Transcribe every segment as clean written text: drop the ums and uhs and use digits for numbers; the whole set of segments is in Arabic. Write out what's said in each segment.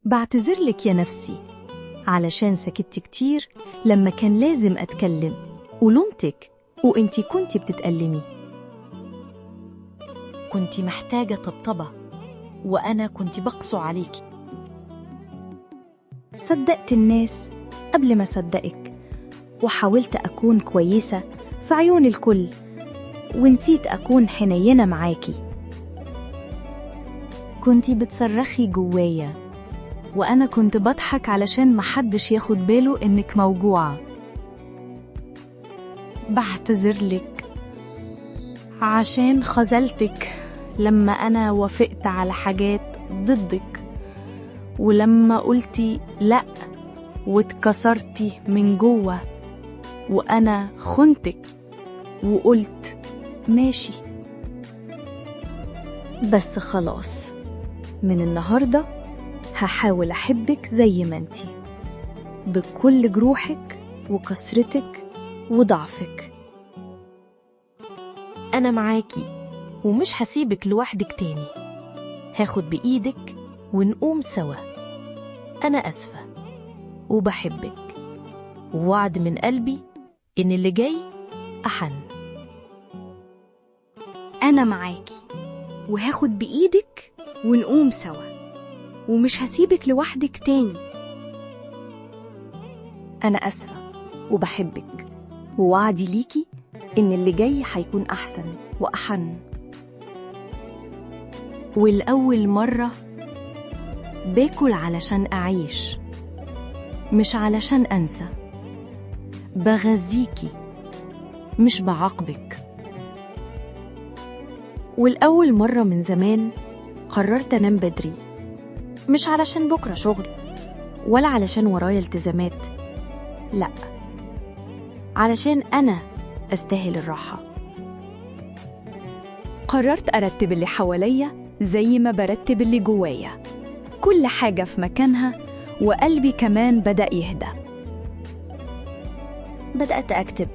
بعتذرلك يا نفسي علشان سكت كتير لما كان لازم أتكلم، ولومتك وإنتي كنتي بتتألمي. كنتي محتاجة طبطبة وأنا كنت بقسو عليكي. صدقت الناس قبل ما صدقك، وحاولت أكون كويسة في عيون الكل، ونسيت أكون حنينة معاكي. كنتي بتصرخي جوايا وأنا كنت بضحك علشان محدش ياخد باله إنك موجوعة. بعتذرلك عشان خذلتك لما أنا وافقت على حاجات ضدك، ولما قلتي لأ واتكسرتي من جوه، وأنا خنتك وقلت ماشي. بس خلاص، من النهاردة هحاول أحبك زي ما انتي، بكل جروحك وكسرتك وضعفك. أنا معاكي ومش هسيبك لوحدك تاني، هاخد بإيدك ونقوم سوا. أنا أسفة وبحبك، ووعد من قلبي إن اللي جاي أحن. أنا معاكي وهاخد بإيدك ونقوم سوا، ومش هسيبك لوحدك تاني. أنا أسفة وبحبك، ووعدي ليكي إن اللي جاي هيكون أحسن وأحن. والأول مرة باكل علشان أعيش، مش علشان أنسى. بغذيكي مش بعاقبك. والأول مرة من زمان قررت أنام بدري، مش علشان بكرة شغل ولا علشان ورايا التزامات، لأ، علشان أنا أستاهل الراحة. قررت أرتب اللي حواليا زي ما برتب اللي جوايا، كل حاجة في مكانها، وقلبي كمان بدأ يهدى. بدأت أكتب،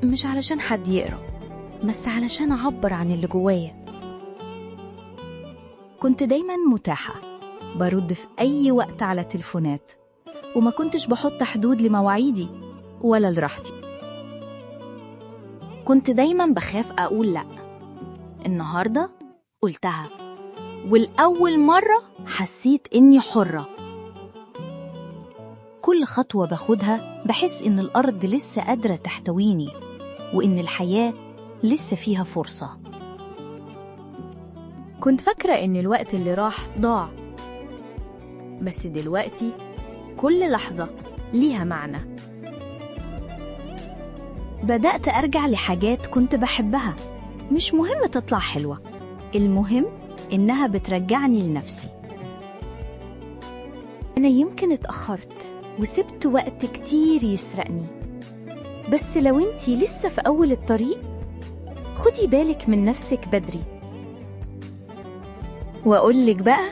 مش علشان حد يقرأ، بس علشان أعبر عن اللي جوايا. كنت دايما متاحة، برد في أي وقت على تليفونات، وما كنتش بحط حدود لمواعيدي ولا لراحتي. كنت دايما بخاف أقول لأ. النهاردة قلتها، والأول مرة حسيت إني حرة. كل خطوة باخدها بحس إن الأرض لسه قادرة تحتويني، وإن الحياة لسه فيها فرصة. كنت فاكرة إن الوقت اللي راح ضاع، بس دلوقتي كل لحظة ليها معنى. بدأت أرجع لحاجات كنت بحبها، مش مهم تطلع حلوة، المهم إنها بترجعني لنفسي. أنا يمكن اتأخرت وسبت وقت كتير يسرقني، بس لو انتي لسه في أول الطريق خدي بالك من نفسك بدري. وأقولك بقى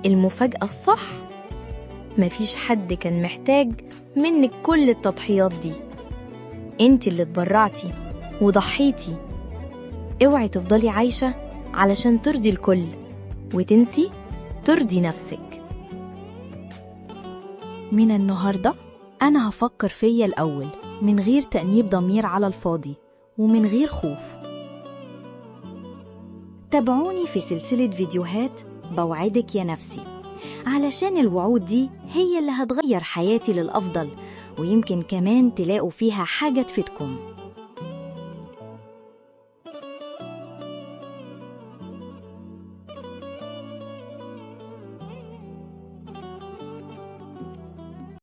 المفاجأة الصح، مفيش حد كان محتاج منك كل التضحيات دي، انتي اللي اتبرعتي وضحيتي. اوعي تفضلي عايشة علشان ترضي الكل وتنسي ترضي نفسك. من النهاردة أنا هفكر فيا الأول، من غير تأنيب ضمير على الفاضي ومن غير خوف. تابعوني في سلسلة فيديوهات بوعدك يا نفسي، علشان الوعود دي هي اللي هتغير حياتي للأفضل، ويمكن كمان تلاقوا فيها حاجة تفيدكم.